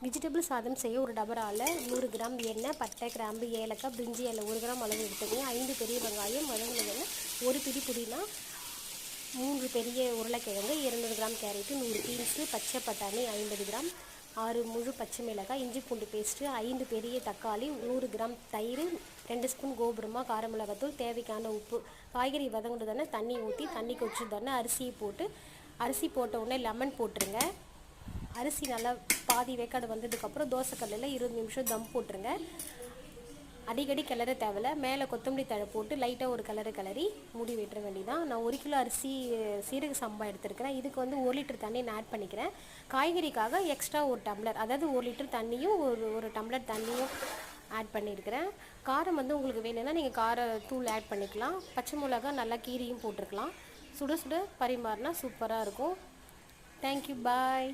Vegetable சாதம் செய்ய ஒரு டபராவில் 100 கிராம் எண்ணெய், பட்டை, கிராம்பு, ஏலக்காய், பிரிஞ்சி இலை 1 கிராம் அளவு எடுத்துக்கோங்க. 5 பெரிய வெங்காயம், வதங்கினதுன்னு 1 பிடி புதினா, 3 பெரிய உருளைக்கிழங்கு, 200 கிராம் கேரட்டு, 100 பீன்ஸு, பச்சை பட்டாணி 50 கிராம், 6 முழு பச்சை மிளகாய், இஞ்சி பூண்டு பேஸ்ட்டு, 5 பெரிய தக்காளி, 100 கிராம் தயிர், 2 ஸ்பூன் கோபுரமாக காரமிளகாத்தூள், தேவைக்கான உப்பு. காய்கறி வதங்கினதுன்னு தண்ணி ஊற்றி தண்ணி கொதிச்சதுன்னு அரிசியை போட்டு, அரிசி போட்ட உடனே லெமன் போட்டுருங்க. அரிசி நல்லா பாதி வேக்காடு வந்ததுக்கப்புறம் தோசைக்கல்லில் 20 நிமிஷம் தம் போட்டுருங்க. அடிக்கடி கிளற தேவையில்ல. மேலே கொத்தமல்லி தழை போட்டு லைட்டாக ஒரு கிளறி மூடி விட்டுற வேண்டியதான். நான் 1 கிலோ அரிசி சீரக சம்பா எடுத்துருக்கிறேன். இதுக்கு 1 லிட்டர் தண்ணி நான் ஆட் பண்ணிக்கிறேன். காய்கறிக்காக எக்ஸ்ட்ரா 1 டம்ளர், அதாவது 1 லிட்டர் தண்ணியும் ஒரு டம்ளர் தண்ணியும் ஆட் பண்ணியிருக்கிறேன். காரம் உங்களுக்கு வேணும்னா நீங்கள் தூள் ஆட் பண்ணிக்கலாம். பச்சை மிளகா நல்லா கீரியும் போட்டிருக்கலாம். சுட சுட பரிமாறினா சூப்பராக இருக்கும். தேங்க்யூ, பாய்.